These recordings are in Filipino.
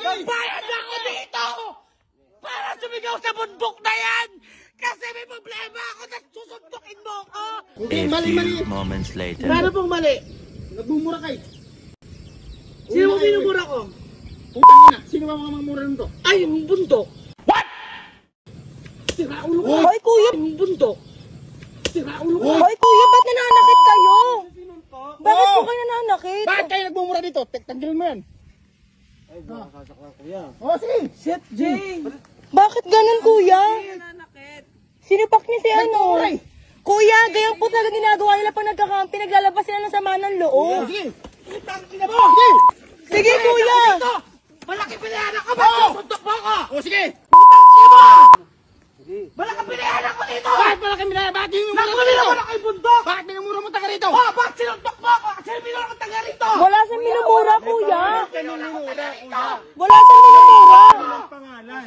Nagbayad ako dito! Para sumigaw sa bundok na yan! Kasi may problema ako na susuntukin mo ako! A few moments later. Paano pong mali? Nagmumura kayo. Sino mo minumura ko? Putang ina, sino ba mga mamura nito? Ay, yung bundok! What? Sira ulo ko! Hoy kuya! Yung bundok! Sira ulo ko! Hoy kuya, ba't nananakit kayo? Bakit po kayo nananakit? Bakit kayo nagmumura dito? Tanggalin mo yan. Ay, baka sasaklan kuya. Oh, sige. Shit, Jay! Bakit ganun kuya? Nananakit! Sinipak niya si ano? Nagmumura eh. Kuya, ganyan po talaga ginagawa nila pag nagkakampi, naglalabas sila ng sama ng loob. Sige. Putang ina mo! Sige! Sige kuya! Ito! Malaki pinayanan ko ba? Susuntok mo ako! Oh, sige. Putang ina mo! Malaki pinayanan ko dito! Bakit malaki minaya? Bakit yung mura mo Nakuli dito? naman ako yung bundok! Bakit minumura mo taga rito? Oh, bakit sinuntok mo ako? Kasi minura ko taga rito! Wala siyang minumura kuya! Minura ko taga rito! Wala siyang minumura! Pangalan.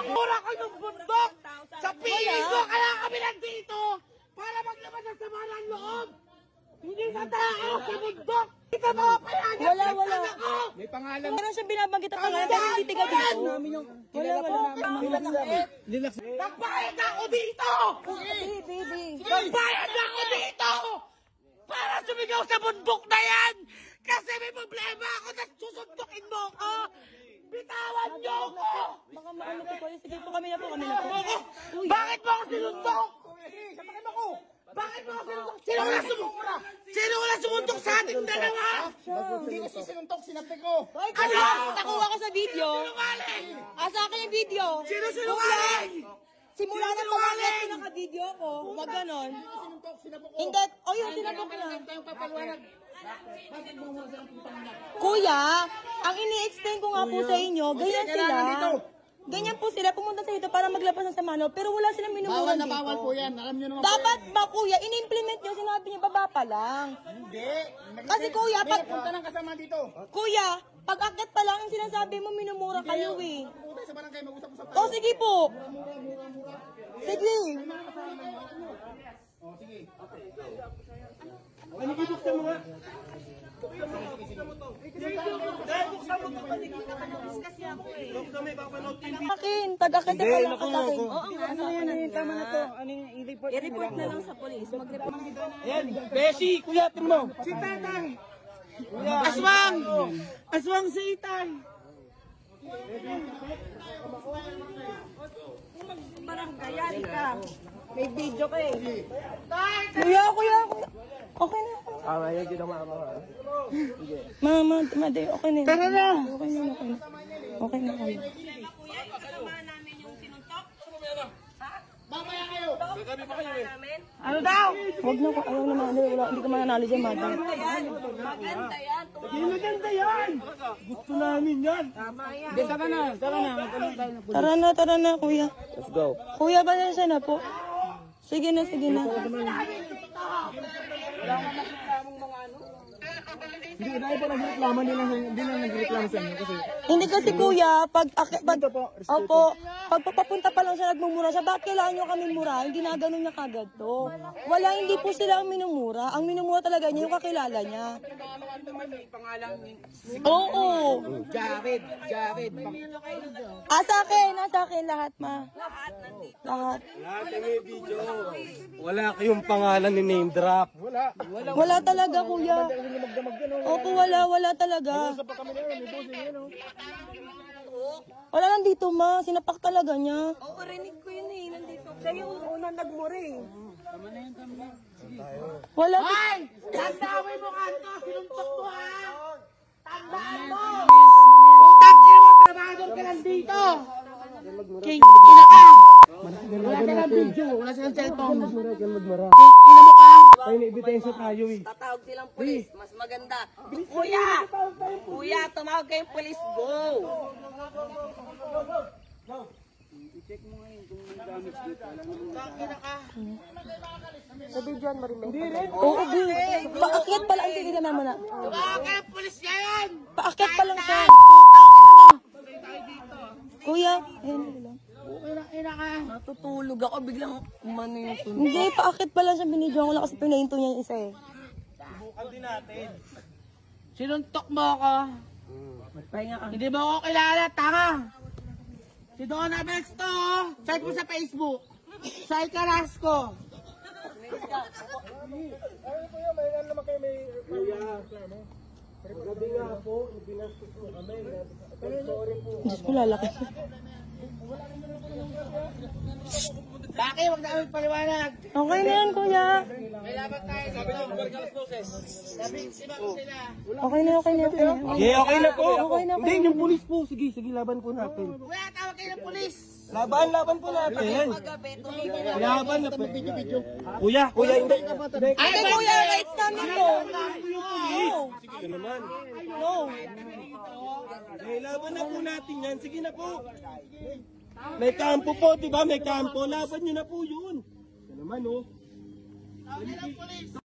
Mura ko yung bundok! Sa piling ko kaya kami nandito! Para maglabas ng sama ng loob! Hindi na tao sa bundok! Hindi ka mapapayagan! Wala. Ako! May pangalan. Meron siyang binabanggit at pangalan pero hindi tiga dito. Relax. Nagbayad ako dito! Baby. Nagbayad ako dito! Para sumigaw sa bundok na yan! Kasi may problema ako na susuntukin mo ako! Bitawan niyo ako! Baka maano po kayo. Sige po, kami na po. Bakit mo ako sinuntok? Bakit mo ako sinuntok? Sino wala sumuntok sa ating dalawa? Hindi ko sinuntok, sinabi ko. Ano? Nakuha ko sa video. Sinungaling! Asa akin yung video. Sino sinungaling? Simula na pag-akit ko naka-video ko. Huwag ganon. Hindi. O yun, sinabok na. Kuya, ang ini-explain ko nga po sa inyo, ganyan sila. Ganyan po sila, pumunta sa dito para maglabas ng samano, pero wala silang minumura dito. Bawal po yan. Alam niyo naman. Dapat ba kuya, in-implement nyo, sinabi niyo baba pa lang. Hindi. Kasi kuya, Punta ng kasama dito. kuya, pag akit pa lang yung sinasabi mo, minumura kayo eh. Punta sa barangay, mag-usap-usap. O sige po. Sige. Akin, taga-akit pa lang ako sa akin. Tama na to. I-report na lang sa polis. Mag-report. Ayan, Beshi, kuya, tingnan mo. Si Tatang. Aswang. Aswang si Itay. Barangayari ka. May video ka eh. Kuya. Okay na. Mama, madi, okay na. Tara na. Okay na. Mamaya kayo. Gagabi pa kayo eh. Ano daw? Huwag na ko, ayaw na wala, hindi ka mananalo dyan, madam. Maganda yan! Gusto namin yan. Tara na, kuya. Let's go. Kuya, pasensya na po. Sige na. Hindi na pa nagreklamo, hindi na nagreklamo sa inyo kasi Hindi kasi kuya, pag papapunta pa lang siya nagmumura siya, bakit kailangan nyo kami mura? Hindi na ganun niya kagad to. Wala, hindi po sila ang minumura. Ang minumura talaga niya, yung kakilala niya. Oo. Jared. Sa akin lahat, ma. Lahat. Wala kayong pangalan ni name drop. Wala talaga, kuya. Opo, wala talaga. Wala nandito, ma. Sinapak talaga niya. Oo, rinig ko yun eh. Nandito. Siya yung unang nagmuri. Wala. Ay! Tandawin mo ka ito! Sinuntok mo ha! Tandaan mo! Utang ka mo! Trabador ka lang dito! King ina ka! Wala ka lang video! Wala silang cellphone! King ina mo ka! Tayo may ebidensya tayo eh. Tatawag silang pulis. Mas maganda. Kuya, tumawag kayong pulis. Go! Sa videoan mo rin. Oo, paakyat pala. Ang tigilan naman na. Bakit? Pulis niya yan! Paakyat pa lang siya. Putang ina mo! Kuya, ayun lang. Ina ka! Natutulog ako. Biglang umano yung tunog. Hindi, paakyat pa lang siya. Binidyoan ko lang kasi pinahinto niya yung isa eh. Sinuntok mo ako! Hindi mo ako kilala, tanga. Si Don Abex to, oh. Search mo sa Facebook. Sai Carrasco. Diyos ko, lalaki. Bakit? Huwag na kami paliwanag. Okay na yan, kuya. May laban tayo dito. Nabiktima ko sila. Okay na, okay na. Okay na po. Okay na, Hindi, yung pulis po. Sige, laban po natin. Kuya, tawag kayo ng polis. Laban po natin. Magabi, tuloy ka na. Laban na po. Kuya, hindi. Ay, kuya, rights namin to. Sige naman. No. Laban na po natin yan. Sige na po. May kampo po, di ba? May kampo. Laban nyo na po yun. Yan naman, oh. Tawag kayo ng polis.